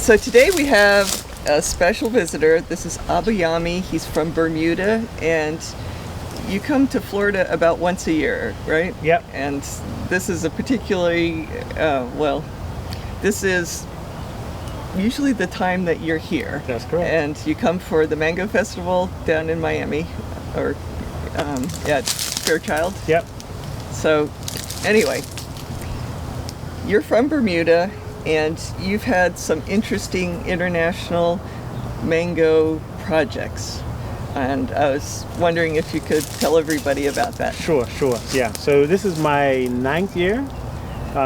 So today we have a special visitor. This is Abayomi. He's from Bermuda, and you come to Florida about once a year, right? Yep. And this is a particularly, this is usually the time that you're here. That's correct. And you come for the Mango Festival down in Miami, or at Fairchild. Yep. So anyway, you're from Bermuda, and you've had some interesting international mango projects. And I was wondering if you could tell everybody about that. Sure. Yeah. So this is my 9th year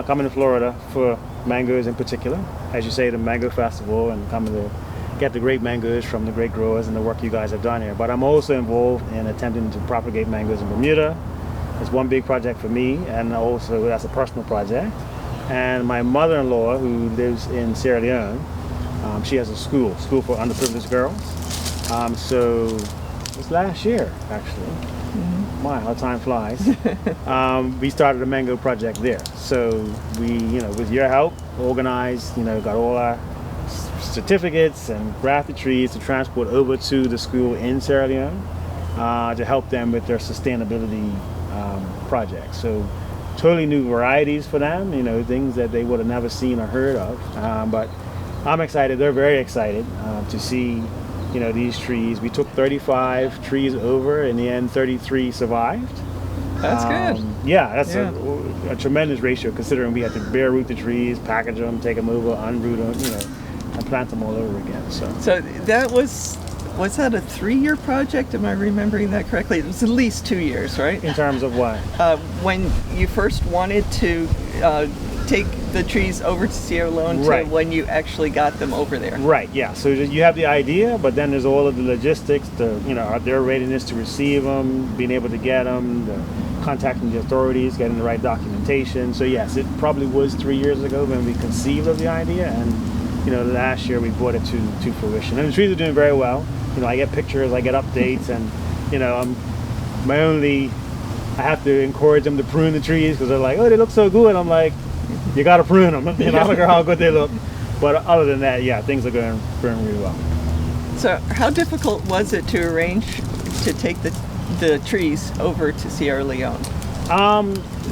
coming to Florida for mangoes in particular. As you say, the Mango Festival, and coming to get the great mangoes from the great growers and the work you guys have done here. But I'm also involved in attempting to propagate mangoes in Bermuda. It's one big project for me, and also that's a personal project. And my mother-in-law, who lives in Sierra Leone, she has a school for underprivileged girls. So it was last year, actually. Mm-hmm. My, how time flies. We started a mango project there. So we, with your help, organized, got all our certificates and grafted trees to transport over to the school in Sierra Leone to help them with their sustainability project. So totally new varieties for them, things that they would have never seen or heard of. But I'm excited, they're very excited to see, these trees. We took 35 trees over. In the end, 33 survived. That's good. Yeah, that's a tremendous ratio, considering we had to bare root the trees, package them, take them over, unroot them, and plant them all over again. So that was that a 3-year project? Am I remembering that correctly? It was at least 2 years, right? In terms of what? When you first wanted to take the trees over to Sierra Leone, right, to when you actually got them over there. Right, yeah. So you have the idea, but then there's all of the logistics, their readiness to receive them, being able to get them, contacting the authorities, getting the right documentation. So yes, it probably was 3 years ago when we conceived of the idea, and last year we brought it to fruition. And the trees are doing very well. I get pictures, I get updates, and I have to encourage them to prune the trees because they're like, oh, they look so good. I'm like, you got to prune them. I don't care how good they look. But other than that, yeah, things are going really well. So how difficult was it to arrange to take the trees over to Sierra Leone?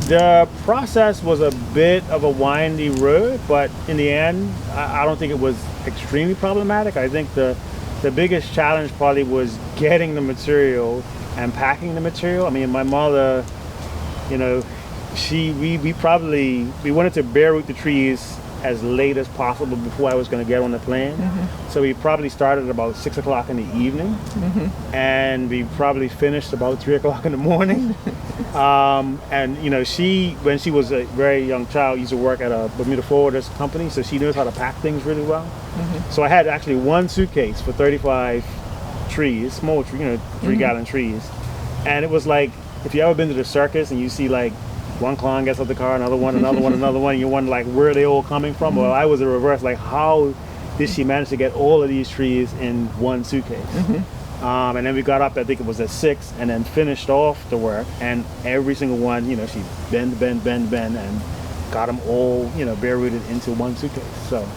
The process was a bit of a windy road, but in the end, I don't think it was extremely problematic. I think the biggest challenge probably was getting the material and packing the material. I mean, my mother, we wanted to bare root the trees as late as possible before I was going to get on the plane. Mm-hmm. So we probably started about 6 o'clock in the evening, mm-hmm, and we probably finished about 3 o'clock in the morning. And she, when she was a very young child, used to work at a Bermuda forwarders company, so she knows how to pack things really well. Mm-hmm. So I had actually one suitcase for 35 trees, small tree, 3-gallon trees. And it was like, if you ever been to the circus and you see like one clown gets out the car, another one, and you wonder like where are they all coming from? Mm-hmm. Well, I was the reverse, like how did she manage to get all of these trees in one suitcase? Mm-hmm. And then we got up, I think it was at 6, and then finished off the work, and every single one, she bend, and got them all, bare rooted into one suitcase. So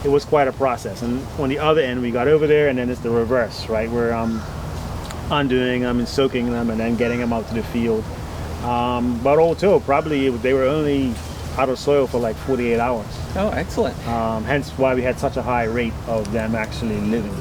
it was quite a process. And on the other end, we got over there, and then it's the reverse, right? We're undoing them and soaking them, and then getting them out to the field. But all told, probably they were only out of soil for like 48 hours. Oh, excellent. Hence why we had such a high rate of them actually living.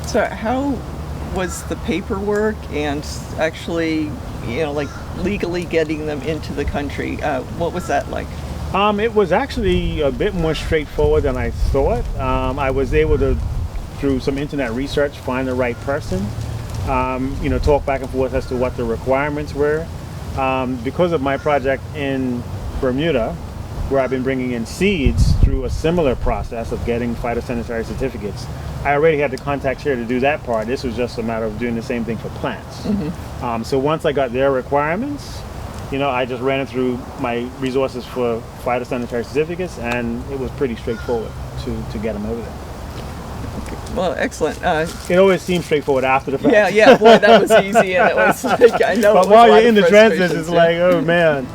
So how was the paperwork and actually, legally getting them into the country? What was that like? It was actually a bit more straightforward than I thought. I was able to through some internet research, find the right person, talk back and forth as to what the requirements were. Because of my project in Bermuda, where I've been bringing in seeds through a similar process of getting phytosanitary certificates, I already had the contacts here to do that part. This was just a matter of doing the same thing for plants. So once I got their requirements, I just ran it through my resources for phytosanitary certificates, and it was pretty straightforward to get them over there. Well, excellent. It always seems straightforward after the fact. Yeah, boy, that was easy, and it was like, I know. But while you're in the transit, it's like, oh man.